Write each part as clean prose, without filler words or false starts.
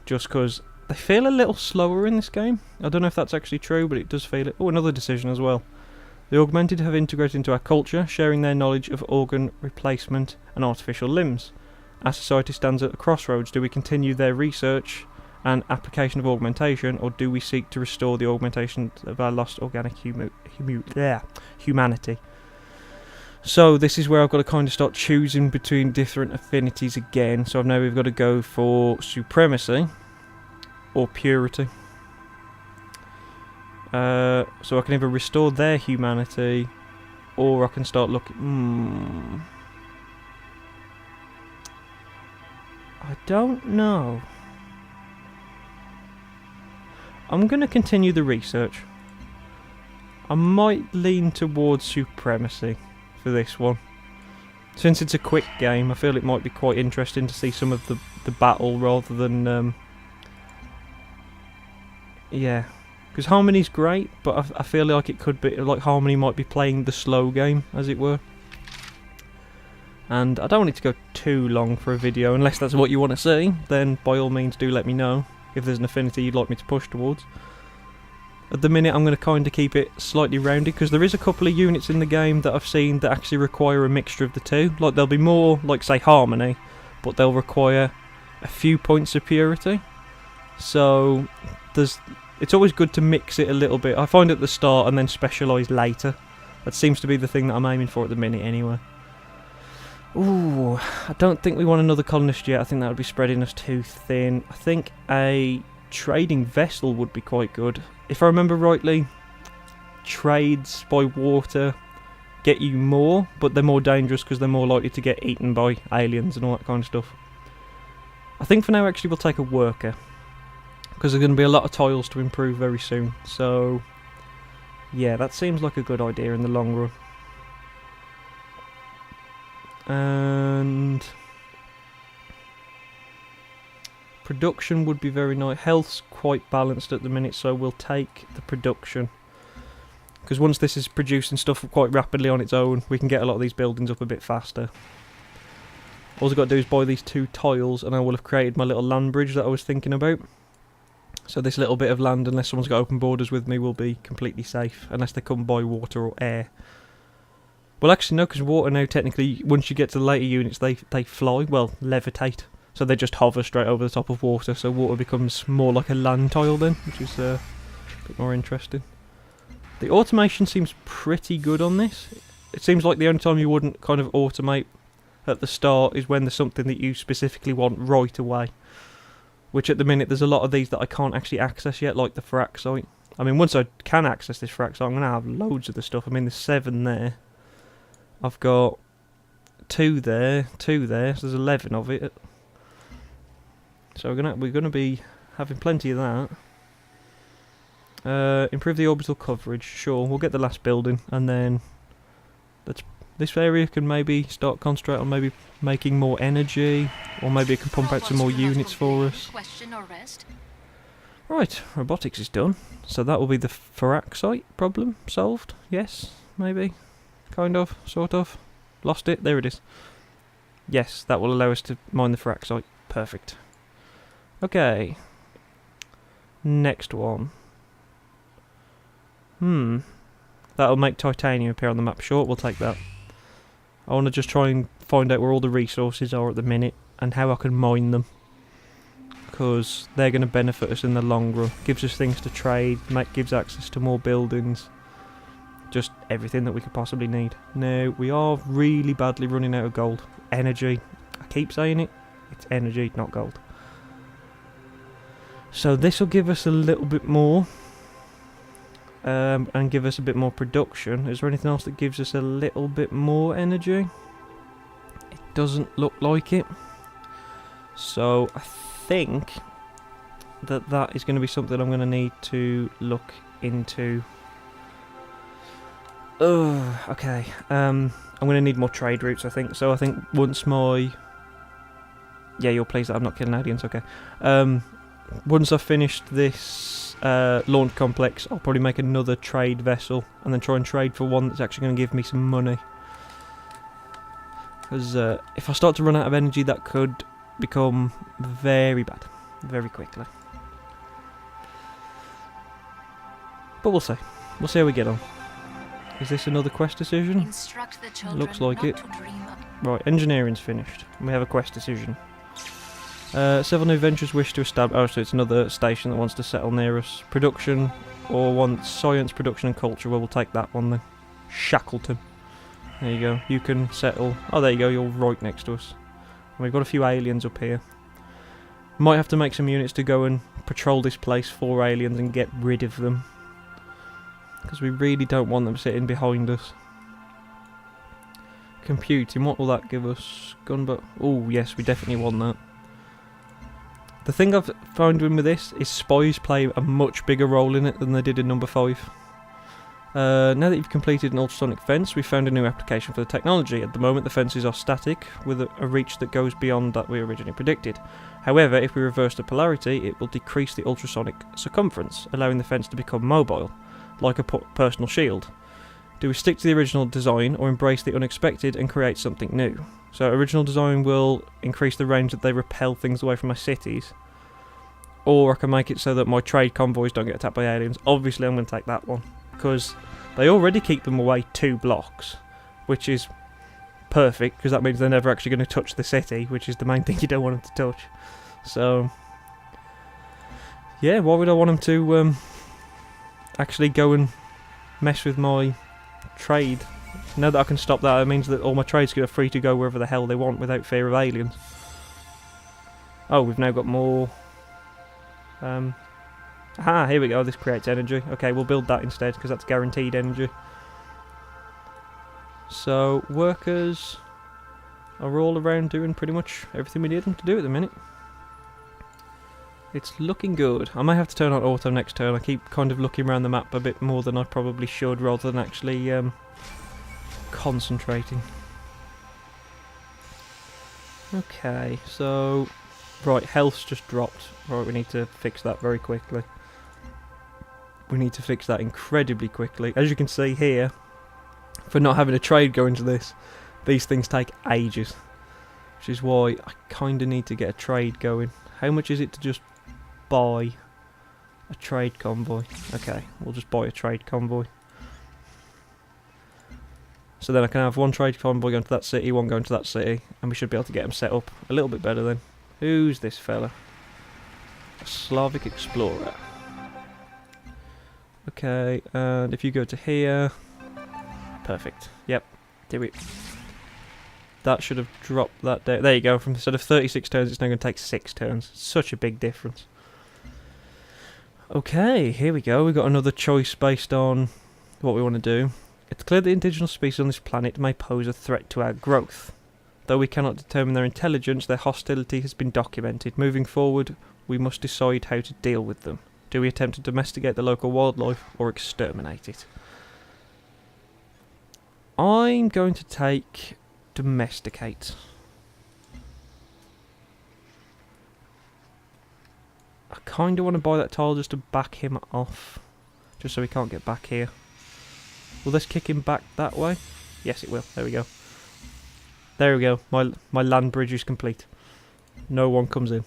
just because they feel a little slower in this game. I don't know if that's actually true, but it does feel it. Oh, another decision as well. The augmented have integrated into our culture, sharing their knowledge of organ replacement and artificial limbs. Our society stands at a crossroads. Do we continue their research and application of augmentation, or do we seek to restore the augmentation of our lost organic humanity? So this is where I've got to kind of start choosing between different affinities again. So now we've got to go for supremacy or purity. So I can either restore their humanity, or I can start looking... I don't know. I'm going to continue the research. I might lean towards supremacy for this one. Since it's a quick game, I feel it might be quite interesting to see some of the battle rather than... yeah. Because Harmony's great, but I feel like it could be... like Harmony might be playing the slow game, as it were. And I don't want it to go too long for a video, unless that's what you want to see. Then by all means do let me know if there's an affinity you'd like me to push towards. At the minute I'm going to kind of keep it slightly rounded, because there is a couple of units in the game that I've seen that actually require a mixture of the two. Like there'll be more, like say Harmony, but they'll require a few points of purity. So it's always good to mix it a little bit. I find at the start and then specialise later. That seems to be the thing that I'm aiming for at the minute anyway. Ooh, I don't think we want another colonist yet. I think that would be spreading us too thin. I think a trading vessel would be quite good. If I remember rightly, trades by water get you more, but they're more dangerous because they're more likely to get eaten by aliens and all that kind of stuff. I think for now actually we'll take a worker, because there's going to be a lot of tiles to improve very soon. So yeah, that seems like a good idea in the long run. And production would be very nice. Health's quite balanced at the minute, so we'll take the production, because once this is producing stuff quite rapidly on its own, we can get a lot of these buildings up a bit faster. All I've got to do is buy these 2 tiles and I will have created my little land bridge that I was thinking about. So this little bit of land, unless someone's got open borders with me, will be completely safe, unless they come by water or air. Well, actually no, because water now technically, once you get to the later units, they fly, well, levitate. So they just hover straight over the top of water, so water becomes more like a land tile then, which is a bit more interesting. The automation seems pretty good on this. It seems like the only time you wouldn't kind of automate at the start is when there's something that you specifically want right away. Which at the minute, there's a lot of these that I can't actually access yet, like the Firaxite. I mean, once I can access this Firaxite, I'm going to have loads of the stuff. I mean, there's 7 there. I've got 2 there, 2 there, so there's 11 of it. So we're gonna be having plenty of that. Improve the orbital coverage, sure, we'll get the last building, and then this area can maybe start concentrate on maybe making more energy, or maybe it can pump out some more units for us. Right, robotics is done, so that will be the Firaxite problem solved, yes, maybe. Kind of, sort of. Lost it, there it is. Yes, that will allow us to mine the Firaxite. Perfect. Okay. Next one. That'll make titanium appear on the map. Sure, we'll take that. I want to just try and find out where all the resources are at the minute and how I can mine them, because they're going to benefit us in the long run. Gives us things to trade, gives access to more buildings. Just everything that we could possibly need. Now, we are really badly running out of gold. Energy. I keep saying it. It's energy, not gold. So this will give us a little bit more. And give us a bit more production. Is there anything else that gives us a little bit more energy? It doesn't look like it. So I think that is going to be something I'm going to need to look into. Oh, okay. I'm going to need more trade routes, I think. So I think once my... Yeah, you're pleased that I'm not killing aliens, okay. Once I've finished this launch complex, I'll probably make another trade vessel and then try and trade for one that's actually going to give me some money. Because if I start to run out of energy, that could become very bad. very quickly. But we'll see. We'll see how we get on. Is this another quest decision? Looks like it. Right, engineering's finished. We have a quest decision. Several new ventures wish to establish... Oh, so it's another station that wants to settle near us. Production, or wants science, production and culture. Well, we'll take that one then. Shackleton. There you go. You can settle... Oh, there you go. You're right next to us. And we've got a few aliens up here. Might have to make some units to go and patrol this place for aliens and get rid of them. Because we really don't want them sitting behind us. Computing, what will that give us? Gunboat. Oh, yes, we definitely want that. The thing I've found with this is spies play a much bigger role in it than they did in number 5. Now that you've completed an ultrasonic fence, we've found a new application for the technology. At the moment, the fences are static, with a reach that goes beyond that we originally predicted. However, if we reverse the polarity, it will decrease the ultrasonic circumference, allowing the fence to become mobile, like a personal shield. Do we stick to the original design, or embrace the unexpected and create something new? So original design will increase the range that they repel things away from my cities. Or I can make it so that my trade convoys don't get attacked by aliens. Obviously I'm going to take that one, because they already keep them away 2 blocks, which is perfect, because that means they're never actually going to touch the city, which is the main thing you don't want them to touch. So, yeah, why would I want them to actually go and mess with my trade? Now that I can stop that, it means that all my trades are free to go wherever the hell they want without fear of aliens. Oh, we've now got more... Aha, here we go, this creates energy. Okay, we'll build that instead, because that's guaranteed energy. So, workers are all around doing pretty much everything we need them to do at the minute. It's looking good. I may have to turn on auto next turn. I keep kind of looking around the map a bit more than I probably should, rather than actually concentrating. Okay, so... Right, health's just dropped. Right, we need to fix that very quickly. We need to fix that incredibly quickly. As you can see here, for not having a trade go into this, these things take ages. Which is why I kind of need to get a trade going. How much is it to just buy a trade convoy? Okay, we'll just buy a trade convoy. So then I can have one trade convoy going to that city, one going to that city, and we should be able to get them set up a little bit better then. Who's this fella? A Slavic explorer. Okay, and if you go to here... Perfect. Yep, do it. That should have dropped that down. There you go, from instead of 36 turns, it's now going to take 6 turns. Such a big difference. Okay, here we go. We've got another choice based on what we want to do. It's clear that indigenous species on this planet may pose a threat to our growth. Though we cannot determine their intelligence, their hostility has been documented. Moving forward, we must decide how to deal with them. Do we attempt to domesticate the local wildlife or exterminate it? I'm going to take domesticate. I kind of want to buy that tile just to back him off. Just so he can't get back here. Will this kick him back that way? Yes, it will. There we go. There we go. My land bridge is complete. No one comes in.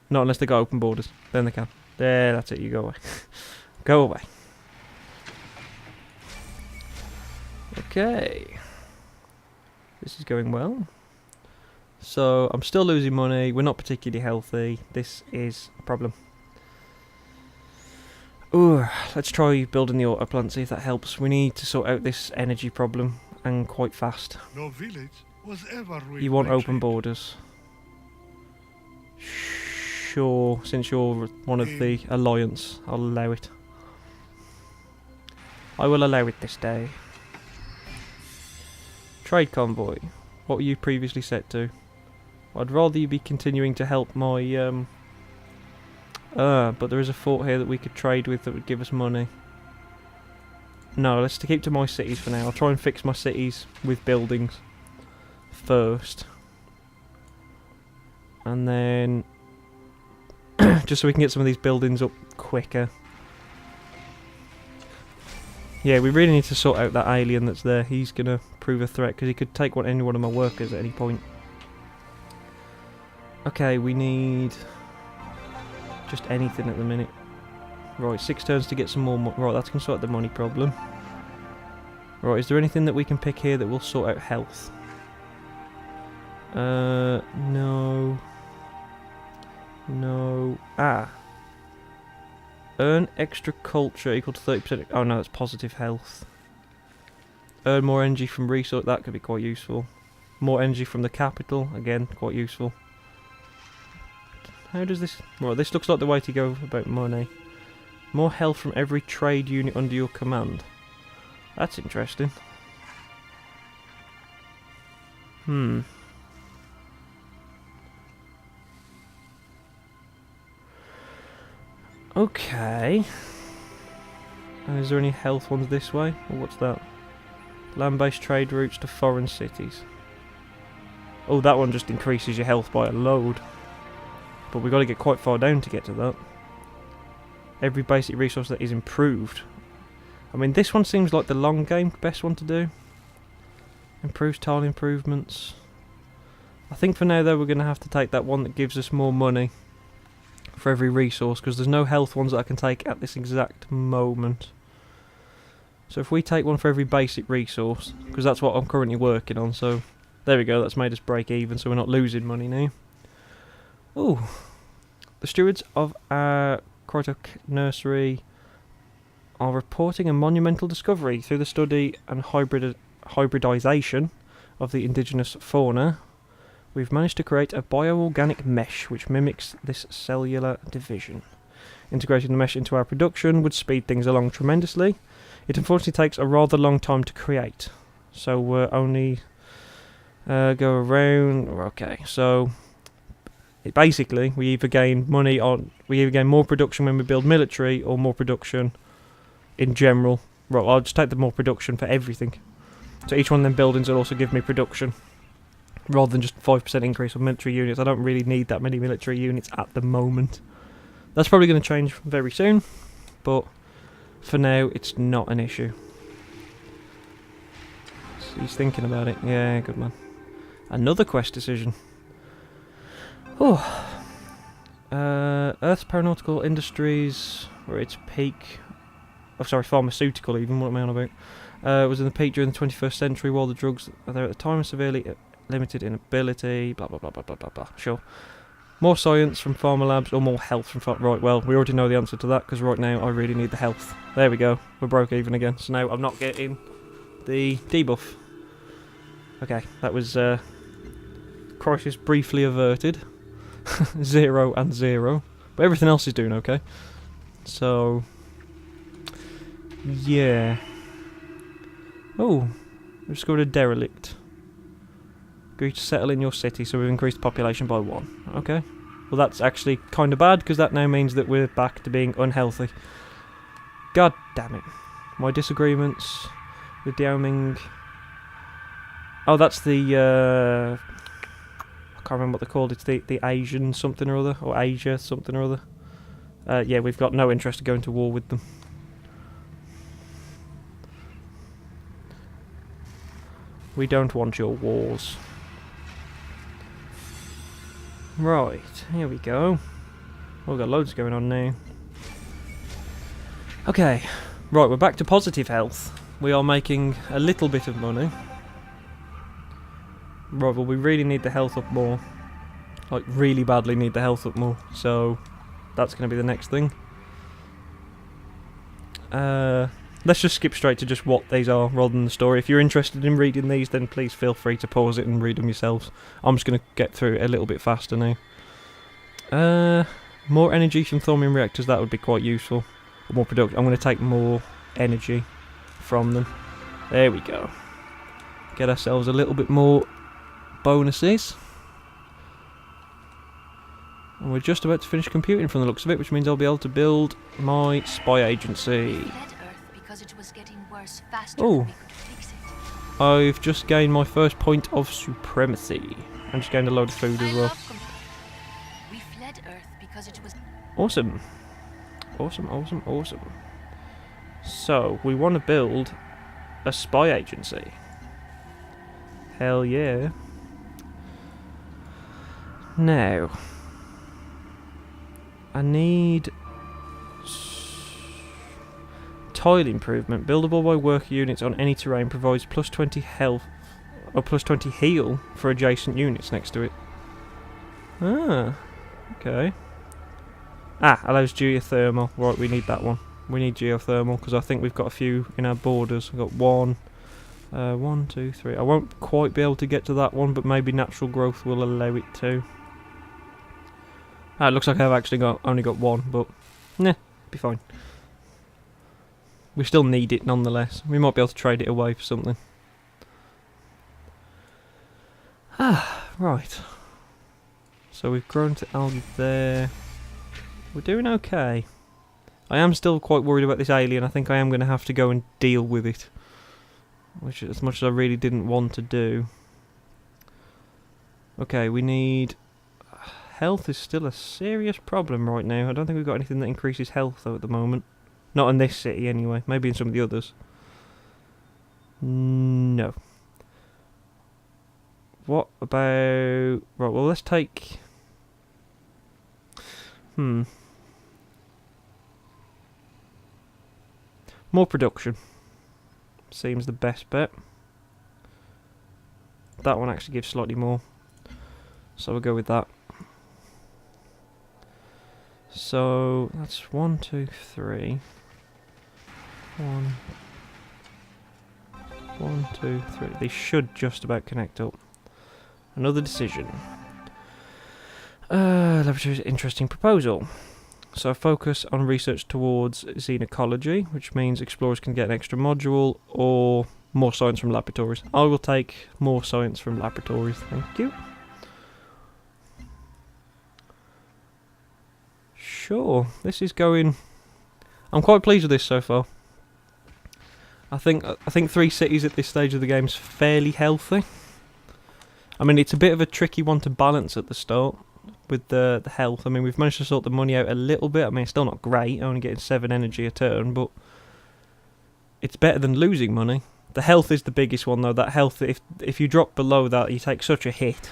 Not unless they got open borders. Then they can. There, that's it. You go away. Go away. Okay. This is going well. So, I'm still losing money. We're not particularly healthy. This is a problem. Ooh, let's try building the auto plant, see if that helps. We need to sort out this energy problem, and quite fast. No village was ever you want open borders? Sure, since you're one of the alliance, I'll allow it. I will allow it this day. Trade convoy. What were you previously set to? I'd rather you be continuing to help my but there is a fort here that we could trade with that would give us money. No, let's keep to my cities for now. I'll try and fix my cities with buildings first. And then just so we can get some of these buildings up quicker. Yeah, we really need to sort out that alien that's there. He's going to prove a threat because he could take any one of my workers at any point. Okay, we need just anything at the minute. Right, 6 turns to get some more money. Right, that's going to sort out the money problem. Right, is there anything that we can pick here that will sort out health? No. No. Ah. Earn extra culture equal to 30%. Oh no, that's positive health. Earn more energy from resource. That could be quite useful. More energy from the capital. Again, quite useful. How does this... Right, this looks like the way to go about money. More health from every trade unit under your command. That's interesting. Okay. And is there any health ones this way? Or what's that? Land-based trade routes to foreign cities. Oh, that one just increases your health by a load. But we've got to get quite far down to get to that. Every basic resource that is improved. I mean, this one seems like the long game best one to do. Improves tile improvements. I think for now, though, we're going to have to take that one that gives us more money for every resource, because there's no health ones that I can take at this exact moment. So if we take one for every basic resource, because that's what I'm currently working on, so there we go, that's made us break even, so we're not losing money now. Ooh. The stewards of our Crotok nursery are reporting a monumental discovery through the study and hybridization of the indigenous fauna. We've managed to create a bioorganic mesh which mimics this cellular division. Integrating the mesh into our production would speed things along tremendously. It unfortunately takes a rather long time to create, so we're only go around. Okay, so basically we either gain more production when we build military, or more production in general. Right, I'll just take the more production for everything. So each one of them buildings will also give me production, rather than just 5% increase on military units. I don't really need that many military units at the moment. That's probably going to change very soon, but for now it's not an issue. So he's thinking about it. Yeah, good man. Another quest decision. Oh. Earth's Paranautical Industries were its peak. Oh, sorry, pharmaceutical even. What am I on about? Was in the peak during the 21st century, while the drugs there at the time were severely limited in ability. Blah blah blah blah blah blah blah. Sure. More science from pharma labs, or more health from right, well, we already know the answer to that, because right now I really need the health. There we go. We're broke even again. So now I'm not getting the debuff. Okay, that was crisis briefly averted. 0 and 0. But everything else is doing okay. So yeah. Oh, we discovered a derelict. Agree to settle in your city, so we've increased population by 1. Okay. Well, that's actually kind of bad, because that now means that we're back to being unhealthy. God damn it. My disagreements with Diaoming. Oh, that's the I can't remember what they're called. It's the Asian something or other, or Asia something or other. Yeah, we've got no interest in going to war with them. We don't want your wars. Right, here we go. We've got loads going on now. Okay, right, we're back to positive health. We are making a little bit of money. Right, well, we really need the health up more. Like, really badly need the health up more. So, that's going to be the next thing. Let's just skip straight to just what these are, rather than the story. If you're interested in reading these, then please feel free to pause it and read them yourselves. I'm just going to get through it a little bit faster now. More energy from thorium reactors, that would be quite useful. Or more production. I'm going to take more energy from them. There we go. Get ourselves a little bit more bonuses. And we're just about to finish computing from the looks of it, which means I'll be able to build my spy agency. Oh, I've just gained my first point of supremacy. I'm just gained a load of food as well. Awesome. Awesome, awesome, awesome. So, we want to build a spy agency. Hell yeah. Now, I need tile improvement. Buildable by worker units on any terrain, provides plus 20 health or plus 20 heal for adjacent units next to it. Ah, okay. Ah, allows geothermal. Right, we need that one. We need geothermal because I think we've got a few in our borders. We've got 1, 2, 3. I won't quite be able to get to that one, but maybe natural growth will allow it to. Ah, it looks like I've actually only got 1, but nah, be fine. We still need it nonetheless. We might be able to trade it away for something. Ah, right. So we've grown to algae there. We're doing okay. I am still quite worried about this alien. I think I am going to have to go and deal with it. Which, as much as I really didn't want to do. Okay, we need... Health is still a serious problem right now. I don't think we've got anything that increases health though at the moment. Not in this city anyway. Maybe in some of the others. No. What about... Right, well let's take... More production. Seems the best bet. That one actually gives slightly more. So we'll go with that. So that's 1, 2, 3. 1, 2, 3. They should just about connect up. Another decision. Laboratory's interesting proposal. So focus on research towards xenecology, which means explorers can get an extra module or more science from laboratories. I will take more science from laboratories, thank you. Sure, this is going... I'm quite pleased with this so far. I think 3 cities at this stage of the game is fairly healthy. I mean, it's a bit of a tricky one to balance at the start with the health. I mean, we've managed to sort the money out a little bit. I mean, it's still not great, only getting 7 energy a turn, but it's better than losing money. The health is the biggest one, though. That health, if you drop below that, you take such a hit.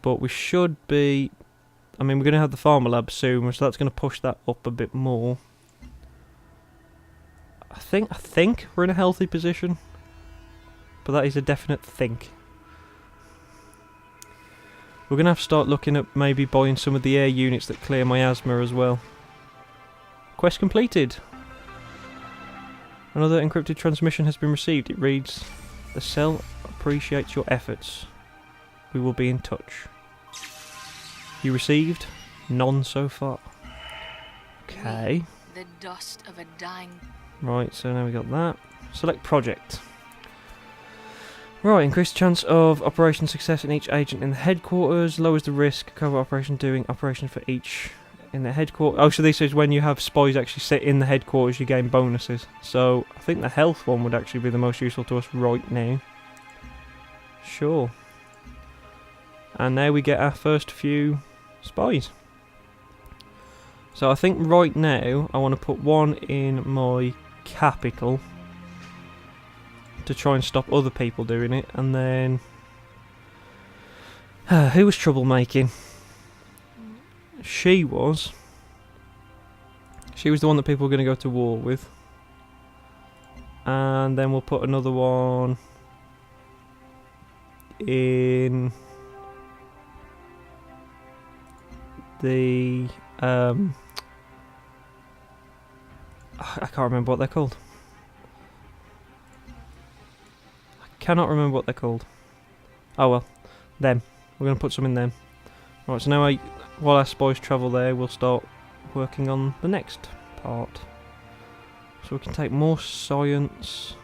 But we should be... I mean, we're going to have the Farmer Lab soon, so that's going to push that up a bit more. I think we're in a healthy position. But that is a definite think. We're going to have to start looking at maybe buying some of the air units that clear miasma as well. Quest completed. Another encrypted transmission has been received. It reads, "The cell appreciates your efforts. We will be in touch." You received? None so far. Okay. The dust of a dying... Right, so now we got that. Select project. Right, increase the chance of operation success in each agent in the headquarters. Lowers the risk. Cover operation doing operation for each in the headquarters. Oh, so this is when you have spies actually sit in the headquarters, you gain bonuses. So I think the health one would actually be the most useful to us right now. Sure. And now we get our first few spies. So I think right now I want to put one in my capital to try and stop other people doing it, and then who was troublemaking? She was the one that people were going to go to war with, and then we'll put another one in the I can't remember what they're called. Cannot remember what they're called. Oh well, them. We're going to put some in them. Right, so now while our spies travel there, we'll start working on the next part. So we can take more science.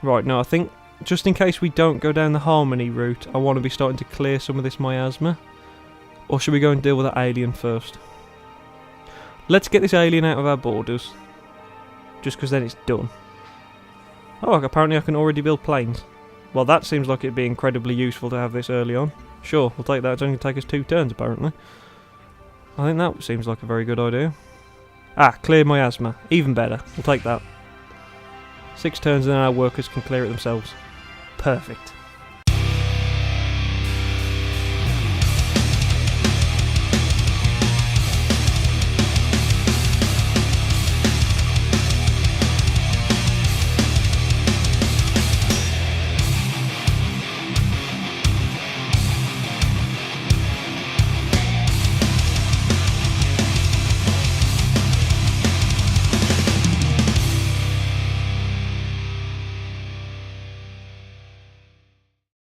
Right, now I think, just in case we don't go down the harmony route, I want to be starting to clear some of this miasma. Or should we go and deal with that alien first? Let's get this alien out of our borders. Just because then it's done. Oh, apparently I can already build planes. Well, that seems like it'd be incredibly useful to have this early on. Sure, we'll take that. It's only going to take us 2 turns, apparently. I think that seems like a very good idea. Ah, clear miasma. Even better. We'll take that. 6 turns and then our workers can clear it themselves. Perfect.